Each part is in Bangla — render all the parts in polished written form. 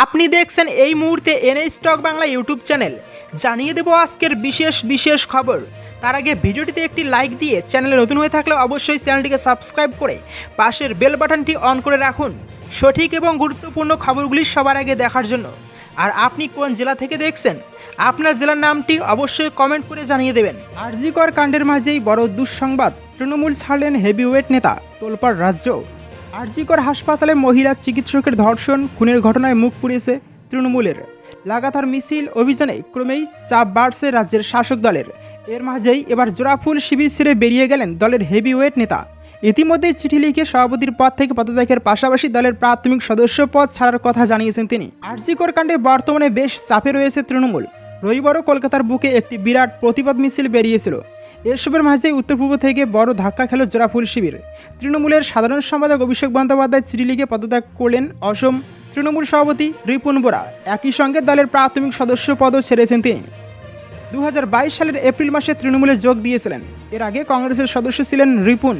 আপনি দেখছেন এই মুহূর্তে N A stock Bangla YouTube channel. জানিয়ে দেব আজকের বিশেষ খবর। তার আগে ভিডিওটিতে একটি লাইক দিয়ে চ্যানেলে নতুন হয়ে থাকলে অবশ্যই চ্যানেলটিকে সাবস্ক্রাইব করে পাশের বেল বাটনটি অন করে রাখুন সঠিক এবং গুরুত্বপূর্ণ খবরগুলি সবার আগে দেখার জন্য। আর আপনি কোন জেলা থেকে দেখছেন, আপনার জেলার নামটি অবশ্যই কমেন্ট করে জানিয়ে দেবেন। আরজি কর কাণ্ডের মাঝেই বড় দুঃসংবাদ, তৃণমূল ছাড়লেন হেভিওয়েট নেতা, তোলপাড় রাজ্য। আরজি কর হাসপাতালে মহিলা চিকিৎসকের ধর্ষণ খুনের ঘটনায় মুখ পুড়িয়েছে তৃণমূলের। লাগাতার মিছিল অভিযানে ক্রমেই চাপ বাড়ছে রাজ্যের শাসক দলের। এর মাঝেই এবার জোড়াফুল শিবির ছেড়ে বেরিয়ে গেলেন দলের হেভিওয়েট নেতা। ইতিমধ্যেই চিঠি লিখে সভাপতির পদ থেকে পদত্যাগের পাশাপাশি দলের প্রাথমিক সদস্য পদ ছাড়ার কথা জানিয়েছেন তিনি। আরজি কর কাণ্ডে বর্তমানে বেশ চাপে রয়েছে তৃণমূল। রবিবারও কলকাতার বুকে একটি বিরাট প্রতিবাদ মিছিল বেরিয়েছিল। এসবের মাঝেই উত্তর পূর্ব থেকে বড় ধাক্কা খেল জোড়াফুল শিবির। তৃণমূলের সাধারণ সম্পাদক অভিষেক বন্দ্যোপাধ্যায় চিঠি লিখে পদত্যাগ করলেন অসম তৃণমূল সভাপতি রিপুন বোরা। একই সঙ্গে দলের প্রাথমিক সদস্য পদও ছেড়েছেন তিনি। 2022 সালের এপ্রিল মাসে তৃণমূলে যোগ দিয়েছিলেন। এর আগে কংগ্রেসের সদস্য ছিলেন রিপুন।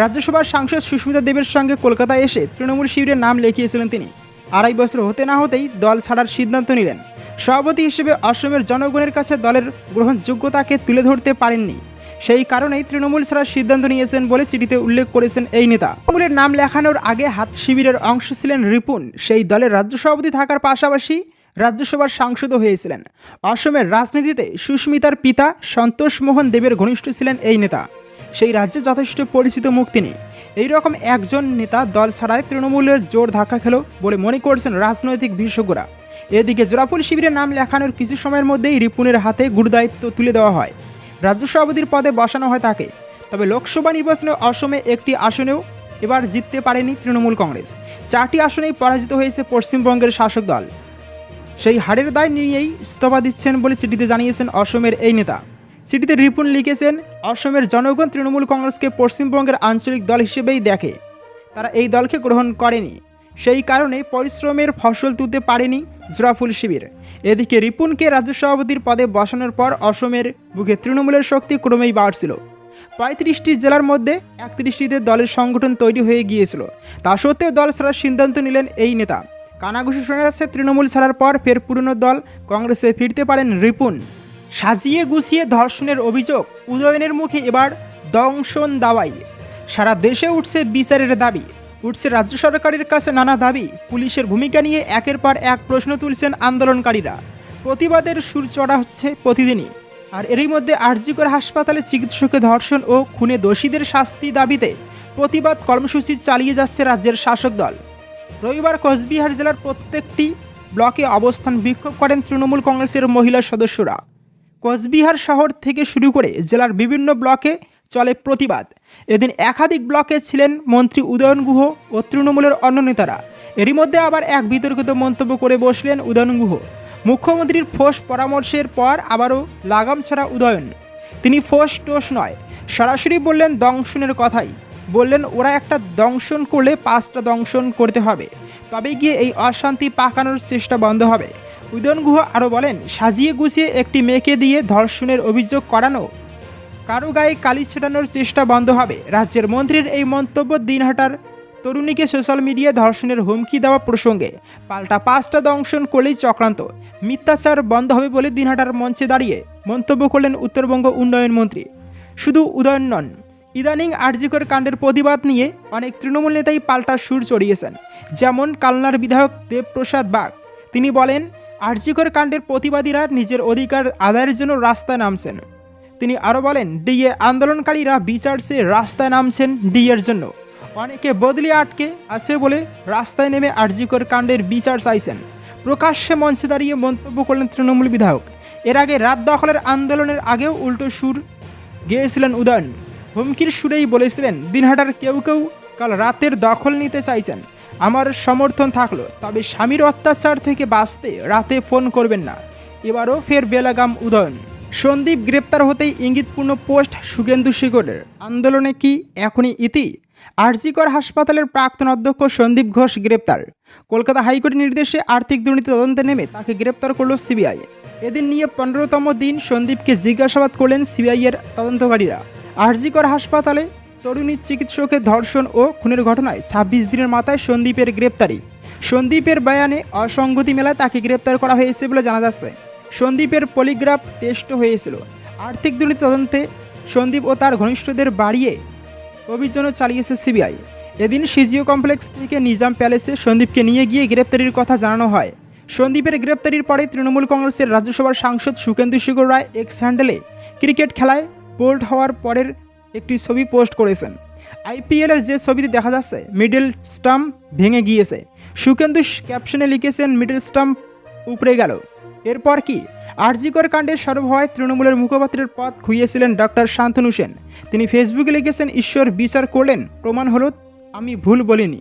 রাজ্যসভার সাংসদ সুস্মিতা দেবের সঙ্গে কলকাতায় এসে তৃণমূল শিবিরের নাম লিখিয়েছিলেন তিনি। 2.5 বছর হতে না হতেই দল ছাড়ার সিদ্ধান্ত নিলেন। সভাপতি হিসেবে অসমের জনগণের কাছে দলের গ্রহণযোগ্যতাকে তুলে ধরতে পারেননি। সেই কারণেই তৃণমূল ছাড়ার সিদ্ধান্ত নিয়েছেন বলে চিঠিতে উল্লেখ করেছেন এই নেতা। তৃণমূলের নাম লেখানোর আগে হাত শিবিরের অংশ ছিলেন রিপুন। সেই দলের রাজ্য সভাপতি থাকার পাশাপাশি রাজ্যসভার সাংসদও হয়েছিলেন। অসমের রাজনীতিতে সুস্মিতার পিতা সন্তোষ মোহন দেবের ঘনিষ্ঠ ছিলেন এই নেতা। সেই রাজ্যে যথেষ্ট পরিচিত মুখ তিনি। এইরকম একজন নেতা দল ছাড়ায় তৃণমূলের জোর ধাক্কা খেল বলে মনে করছেন রাজনৈতিক বিশেষজ্ঞরা। এদিকে জোড়াফুল শিবিরের নাম লেখানোর কিছু সময়ের মধ্যেই রিপুনের হাতে গুরুদায়িত্ব তুলে দেওয়া হয়। রাজ্য সভাপতির পদে বসানো হয় তাকে। তবে লোকসভা নির্বাচনে অসমে একটি আসনেও এবার জিততে পারেনি তৃণমূল কংগ্রেস। 4টি আসনেই পরাজিত হয়েছে পশ্চিমবঙ্গের শাসক দল। সেই হারের দায় নিয়েই ইস্তফা দিচ্ছেন বলে চিঠিতে জানিয়েছেন অসমের এই নেতা। চিঠিতে রিপুন লিখেছেন, অসমের জনগণ তৃণমূল কংগ্রেসকে পশ্চিমবঙ্গের আঞ্চলিক দল হিসেবেই দেখে। তারা এই দলকে গ্রহণ করেনি। সেই কারণে পরিশ্রমের ফসল তুলতে পারেনি জোড়াফুল শিবির। এদিকে রিপুনকে রাজ্য সভাপতির পদে বসানোর পর অসমের বুকে তৃণমূলের শক্তি ক্রমেই বাড়ছিল। 35টি জেলার মধ্যে 31টিতে দলের সংগঠন তৈরি হয়ে গিয়েছিল। তা সত্ত্বেও দল ছাড়ার সিদ্ধান্ত নিলেন এই নেতা। কানাঘুষি শোনা যাচ্ছে, তৃণমূল ছাড়ার পর ফের পুরনো দল কংগ্রেসে ফিরতে পারেন রিপুন। সাজিয়ে গুছিয়ে ধর্ষণের অভিযোগ উদয়নের মুখে এবার দংশন দাওয়াই। সারা দেশে উঠছে বিচারের দাবি, উঠছে রাজ্য সরকারের কাছে নানা দাবি। পুলিশের ভূমিকা নিয়ে একের পর এক প্রশ্ন তুলছেন আন্দোলনকারীরা। প্রতিবাদের সুর চড়া হচ্ছে প্রতিদিনই। আর এরই মধ্যে আরজি কর হাসপাতালে চিকিৎসকের ধর্ষণ ও খুনে দোষীদের শাস্তি দাবিতে প্রতিবাদ কর্মসূচি চালিয়ে যাচ্ছে রাজ্যের শাসক দল। রবিবার কোচবিহার জেলার প্রত্যেকটি ব্লকে অবস্থান বিক্ষোভ করেন তৃণমূল কংগ্রেসের মহিলা সদস্যরা। কোচবিহার শহর থেকে শুরু করে জেলার বিভিন্ন ব্লকে চলে প্রতিবাদ। এদিন একাধিক ব্লকে ছিলেন মন্ত্রী উদয়ন গুহ ও তৃণমূলের অন্য নেতারা। এরই মধ্যে আবার এক বিতর্কিত মন্তব্য করে বসলেন উদয়ন গুহ। মুখ্যমন্ত্রীর ফোঁস পরামর্শের পর আবারও লাগাম ছাড়া উদয়ন। তিনি ফোঁস টোস নয়, সরাসরি বললেন দংশনের কথাই। বললেন, ওরা একটা দংশন করলে 5টা দংশন করতে হবে, তবে গিয়ে এই অশান্তি পাকানোর চেষ্টা বন্ধ হবে। উদয়ন গুহ আরও বলেন, সাজিয়ে গুছিয়ে একটি মেয়েকে দিয়ে ধর্ষণের অভিযোগ করানো, কারো গায়ে কালি ছেটানোর চেষ্টা বন্ধ হবে। রাজ্যের মন্ত্রীর এই মন্তব্য দিনহাটার তরুণীকে সোশ্যাল মিডিয়ায় ধর্ষণের হুমকি দেওয়া প্রসঙ্গে। পাল্টা 5টা দংশন করলেই চক্রান্ত, মিথ্যাচার বন্ধ হবে বলে দিনহাটার মঞ্চে দাঁড়িয়ে মন্তব্য করলেন উত্তরবঙ্গ উন্নয়ন মন্ত্রী। শুধু উদয়ন নন, ইদানিং আরজি কর কাণ্ডের প্রতিবাদ নিয়ে অনেক তৃণমূল নেতাই পাল্টা সুর চড়িয়েছেন। যেমন কালনার বিধায়ক দেবপ্রসাদ বাগ। তিনি বলেন, আরজি কর কাণ্ডের প্রতিবাদীরা নিজের অধিকার আদায়ের জন্য রাস্তায় নামছেন। তিনি আরও বলেন, ডিএ আন্দোলনকারীরা বিচার চেয়ে রাস্তায় নামছেন ডিএর জন্য। অনেকে বদলি আটকে আছে বলে রাস্তায় নেমে আরজি কর কাণ্ডের বিচার চাইছেন। প্রকাশ্যে মঞ্চে দাঁড়িয়ে মন্তব্য করলেন তৃণমূল বিধায়ক। এর আগে রাত দখলের আন্দোলনের আগেও উল্টো সুর গেয়েছিলেন উদয়ন। হুমকির সুরেই বলেছিলেন, দিনহাটার কেউ কেউ কাল রাতের দখল নিতে চাইছেন, আমার সমর্থন থাকলো, তবে স্বামীর অত্যাচার থেকে বাঁচতে রাতে ফোন করবেন না। এবারও ফের বেলাগাম উদয়ন। সন্দীপ গ্রেপ্তার হতেই ইঙ্গিতপূর্ণ পোস্ট শুভেন্দু শেখরের। আন্দোলনে কি এখনই ইতি? আরজি কর হাসপাতালের প্রাক্তন অধ্যক্ষ সন্দীপ ঘোষ গ্রেপ্তার। কলকাতা হাইকোর্টের নির্দেশে আর্থিক দুর্নীতি তদন্তে নেমে তাকে গ্রেপ্তার করল সিবিআই। এদিন নিয়ে 15তম দিন সন্দীপকে জিজ্ঞাসাবাদ করলেন সিবিআইয়ের তদন্তকারীরা। আরজি কর হাসপাতালে তরুণী চিকিৎসকের ধর্ষণ ও খুনের ঘটনায় ২৬ দিনের মাথায় সন্দীপের গ্রেপ্তারি। সন্দীপের বয়ানে অসঙ্গতি মেলায় তাকে গ্রেপ্তার করা হয়েছে বলে জানা যাচ্ছে। সন্দীপের পলিগ্রাফ টেস্টও হয়েছিল। আর্থিক দুর্নীতি তদন্তে সন্দীপ ও তার ঘনিষ্ঠদের বাড়িয়ে অভিযানও চালিয়েছে সিবিআই। এদিন সিজিও কমপ্লেক্স থেকে নিজাম প্যালেসে সন্দীপকে নিয়ে গিয়ে গ্রেপ্তারির কথা জানানো হয়। সন্দীপের গ্রেপ্তারির পরে তৃণমূল কংগ্রেসের রাজ্যসভার সাংসদ সুকেন্দু শেখর রায় এক্স হ্যান্ডেলে ক্রিকেট খেলায় বোল্ড হওয়ার পরের একটি ছবি পোস্ট করেছেন। আইপিএলের যে ছবিতে দেখা যাচ্ছে মিডল স্টাম্প ভেঙে গিয়েছে। সুকেন্দু ক্যাপশনে লিখেছেন মিডল স্টাম্প উপড়ে গেল। এরপর কি আরজিকর কাণ্ডের সর্বভায় তৃণমূলের মুখপাত্রের পদ খুইয়েছিলেন ডক্টর শান্তনু সেন। তিনি ফেসবুকে লিখেছেন, ঈশ্বর বিচার করলেন, প্রমাণ হলো আমি ভুল বলিনি।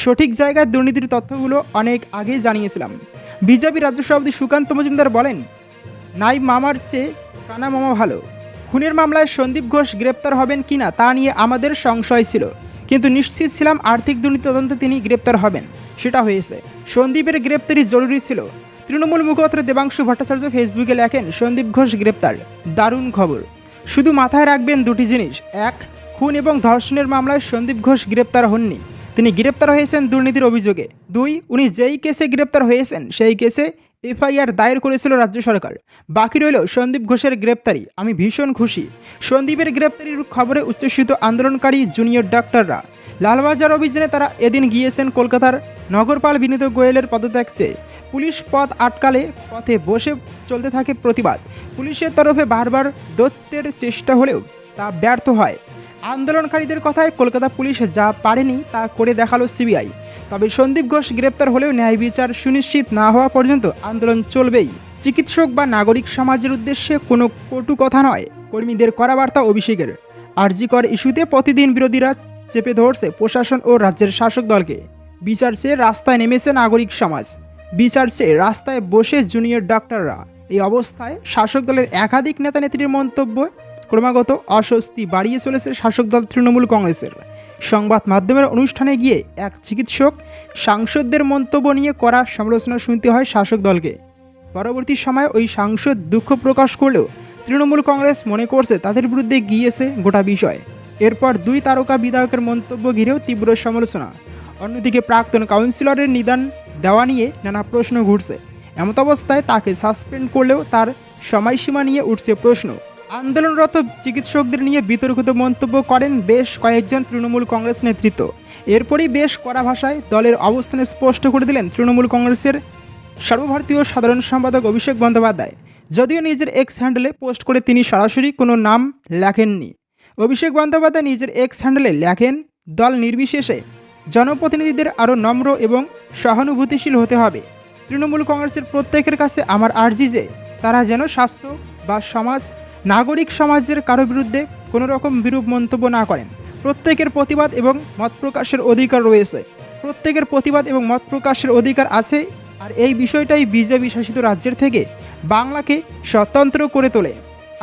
সঠিক জায়গায় দুর্নীতির তথ্যগুলো অনেক আগেই জানিয়েছিলাম। বিজেপি রাজ্য সভাপতি সুকান্ত মজুমদার বলেন, নাই মামার চেয়ে কানা মামা ভালো। খুনের মামলায় সন্দীপ ঘোষ গ্রেপ্তার হবেন কিনা তা নিয়ে আমাদের সংশয় ছিল, কিন্তু নিশ্চিত ছিলাম আর্থিক দুর্নীতি তদন্তে তিনি গ্রেপ্তার হবেন। সেটা হয়েছে। সন্দীপের গ্রেপ্তারি জরুরি ছিল। তৃণমূল মুখপাত্র দেবাংশু ভট্টাচার্য ফেসবুকে লেখেন, সন্দীপ ঘোষ গ্রেপ্তার, দারুণ খবর। শুধু মাথায় রাখবেন দুটি জিনিস, এক, খুন এবং ধর্ষণের মামলায় সন্দীপ ঘোষ গ্রেপ্তার হননি, তিনি গ্রেপ্তার হয়েছেন দুর্নীতির অভিযোগে। দুই, উনি যেই কেসে গ্রেপ্তার হয়েছেন সেই কেসে এফআইআর দায়ের করেছিল রাজ্য সরকার। বাকি রইল সন্দীপ ঘোষের গ্রেপ্তারি। আমি ভীষণ খুশি। সন্দীপের গ্রেপ্তারির খবরে উচ্ছ্বসিত আন্দোলনকারী জুনিয়র ডাক্তাররা। লালবাজার অভিযানে তারা এদিন গিয়েছেন কলকাতার নগরপাল বিনীত গোয়েলের পদত্যাগ চেয়ে। পুলিশ পথ আটকালে পথে বসে চলতে থাকে প্রতিবাদ। পুলিশের তরফে বারবার দৌত্যের চেষ্টা হলেও তা ব্যর্থ হয়। আন্দোলনকারীদের কথায় কলকাতা পুলিশ যা পারেনি তা করে দেখালো সিবিআই। তবে সন্দীপ ঘোষ গ্রেপ্তার হলেও ন্যায় বিচার সুনিশ্চিত না হওয়া পর্যন্ত আন্দোলন চলবেই। চিকিৎসক বা নাগরিক সমাজের উদ্দেশ্যে কোনো কটু কথা নয়, কর্মীদের করা বার্তা অভিষেকের। আরজিকর ইস্যুতে প্রতিদিন বিরোধীরা চেপে ধরছে প্রশাসন ও রাজ্যের শাসক দলকে। বিচার চেয়ে রাস্তায় নেমেছে নাগরিক সমাজ, বিচার চেয়ে রাস্তায় বসে জুনিয়র ডাক্তাররা। এই অবস্থায় শাসক দলের একাধিক নেতা নেত্রীর মন্তব্য ক্রমাগত অস্বস্তি বাড়িয়ে চলেছে শাসক দল তৃণমূল কংগ্রেসের। সংবাদ মাধ্যমের অনুষ্ঠানে গিয়ে এক চিকিৎসক সাংসদদের মন্তব্য নিয়ে করা সমালোচনা শুনতে হয় শাসক দলকে। পরবর্তী সময়ে ওই সাংসদ দুঃখ প্রকাশ করলেও তৃণমূল কংগ্রেস মনে করছে তাদের বিরুদ্ধে গিয়েছে গোটা বিষয়। এরপর দুই তারকা বিধায়কের মন্তব্য ঘিরেও তীব্র সমালোচনা। অন্যদিকে প্রাক্তন কাউন্সিলরের নিদান দেওয়া নিয়ে নানা প্রশ্ন ঘুরছে। এমত অবস্থায় তাকে সাসপেন্ড করলেও তার সময়সীমা নিয়ে উঠছে প্রশ্ন। আন্দোলনরত চিকিৎসকদের নিয়ে বিতর্কিত মন্তব্য করেন বেশ কয়েকজন তৃণমূল কংগ্রেস নেতৃত্ব। এরপরই বেশ কড়া ভাষায় দলের অবস্থান স্পষ্ট করে দিলেন তৃণমূল কংগ্রেসের সর্বভারতীয় সাধারণ সম্পাদক অভিষেক বন্দ্যোপাধ্যায়। যদিও নিজের এক্স হ্যান্ডেলে পোস্ট করে তিনি সরাসরি কোনো নাম লেখেননি। অভিষেক বন্দ্যোপাধ্যায় নিজের এক্স হ্যান্ডেলে লেখেন, দল নির্বিশেষে জনপ্রতিনিধিদের আরও নম্র এবং সহানুভূতিশীল হতে হবে। তৃণমূল কংগ্রেসের প্রত্যেকের কাছে আমার আর্জি যে তারা যেন স্বাস্থ্য বা সমাজ, নাগরিক সমাজের কারো বিরুদ্ধে কোনো রকম বিরূপ মন্তব্য না করেন। প্রত্যেকের প্রতিবাদ এবং মত প্রকাশের অধিকার রয়েছে, প্রত্যেকের প্রতিবাদ এবং মত প্রকাশের অধিকার আছে। আর এই বিষয়টাই বিজেপি শাসিত রাজ্যের থেকে বাংলাকে স্বতন্ত্র করে তোলে।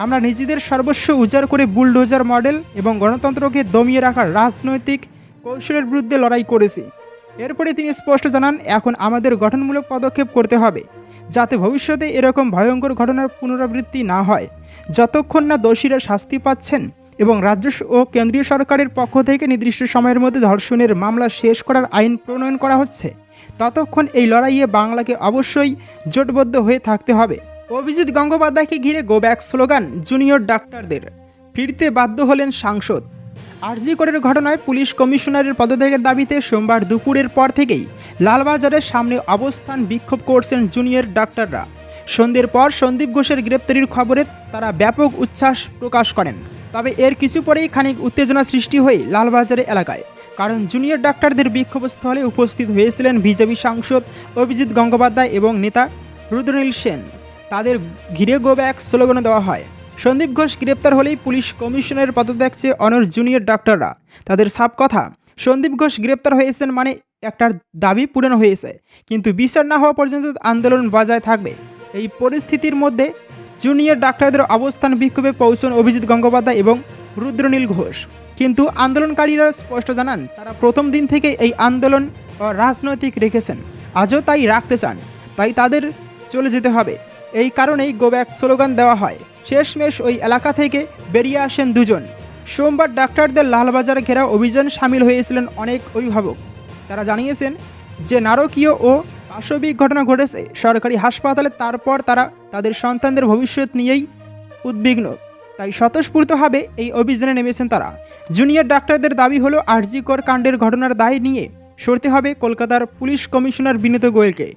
আমরা নিজেদের সর্বস্ব উজাড় করে বুলডোজার মডেল এবং গণতন্ত্রকে দমিয়ে রাখার রাজনৈতিক কৌশলের বিরুদ্ধে লড়াই করেছি। এরপরে তিনি স্পষ্ট জানান, এখন আমাদের গঠনমূলক পদক্ষেপ করতে হবে যাতে ভবিষ্যতে এরকম ভয়ঙ্কর ঘটনার পুনরাবৃত্তি না হয়। যতক্ষণ না দোষীরা শাস্তি পাচ্ছেন এবং রাজ্য ও কেন্দ্রীয় সরকারের পক্ষ থেকে নির্দিষ্ট সময়ের মধ্যে ধর্ষণের মামলা শেষ করার আইন প্রণয়ন করা হচ্ছে, ততক্ষণ এই লড়াইয়ে বাংলাকে অবশ্যই জোটবদ্ধ হয়ে থাকতে হবে। অভিজিৎ গঙ্গোপাধ্যায়কে ঘিরে গো ব্যাক স্লোগান জুনিয়র ডাক্তারদের। ফিরতে বাধ্য হলেন সাংসদ। আরজিকরের ঘটনায় পুলিশ কমিশনারের পদত্যাগের দাবিতে সোমবার দুপুরের পর থেকেই লালবাজারের সামনে অবস্থান বিক্ষোভ করছেন জুনিয়র ডাক্তাররা। সন্ধ্যের পর সন্দীপ ঘোষের গ্রেপ্তারির খবরে তারা ব্যাপক উচ্ছ্বাস প্রকাশ করেন। তবে এর কিছু পরেই খানিক উত্তেজনা সৃষ্টি হয় লালবাজারে এলাকায়, কারণ জুনিয়র ডাক্তারদের বিক্ষোভস্থলে উপস্থিত হয়েছিলেন বিজেপি সাংসদ অভিজিৎ গঙ্গোপাধ্যায় এবং নেতা রুদ্রনীল সেন। তাদের ঘিরে গো ব্যাক স্লোগান দেওয়া হয়। সন্দীপ ঘোষ গ্রেপ্তার হলেই পুলিশ কমিশনারের পদত্যাগ চেয়ে অনড় জুনিয়র ডাক্তাররা। তাদের সাফ কথা, সন্দীপ ঘোষ গ্রেপ্তার হয়েছেন মানে একটার দাবি পূরণ হয়েছে, কিন্তু বিচার না হওয়া পর্যন্ত আন্দোলন বজায় থাকবে। এই পরিস্থিতির মধ্যে জুনিয়র ডাক্তারদের অবস্থান বিক্ষোভে পৌঁছন অভিজিৎ গঙ্গোপাধ্যায় এবং রুদ্রনীল ঘোষ। কিন্তু আন্দোলনকারীরা স্পষ্ট জানান, তারা প্রথম দিন থেকে এই আন্দোলন রাজনৈতিক রেখেছেন, আজও তাই রাখতে চান, তাই তাদের চলে যেতে হবে। এই কারণেই গো ব্যাক স্লোগান দেওয়া হয়। শেষমেশ ওই এলাকা থেকে বেরিয়ে আসেন দুজন, সোমবার ডাক্তারদের লালবাজার ঘেরা অভিযান সামিল হয়েছিলেন অনেক অভিভাবক। তারা জানিয়েছেন যে নারকীয় ও পাশবিক ঘটনা ঘটেছে সরকারি হাসপাতালে, তারপর তারা তাদের সন্তানদের ভবিষ্যৎ নিয়েই উদ্বিগ্ন। তাই স্বতঃস্ফূর্তভাবে এই অভিযানে নেমেছেন তারা। জুনিয়র ডাক্তারদের দাবি হলো আরজি কর কাণ্ডের ঘটনার দায় নিয়ে সরতে হবে কলকাতার পুলিশ কমিশনার বিনীত গোয়েলকে।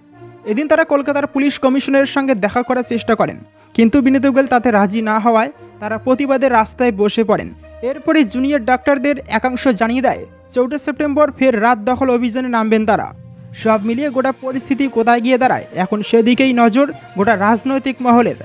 এদিন তারা কলকাতার পুলিশ কমিশনারের সঙ্গে দেখা করার চেষ্টা করেন, কিন্তু বিনীত গোয়েল তাতে রাজি না হওয়ায় তারা প্রতিবাদের রাস্তায় বসে পড়েন। এরপরে জুনিয়র ডাক্তারদের একাংশ জানিয়ে দেয় 4 সেপ্টেম্বর ফের রাত দখল অভিযানে নামবেন তারা। সব মিলিয়ে গোটা পরিস্থিতি কোথায় গিয়ে দাঁড়ায় এখন সেদিকেই নজর গোটা রাজনৈতিক মহলের।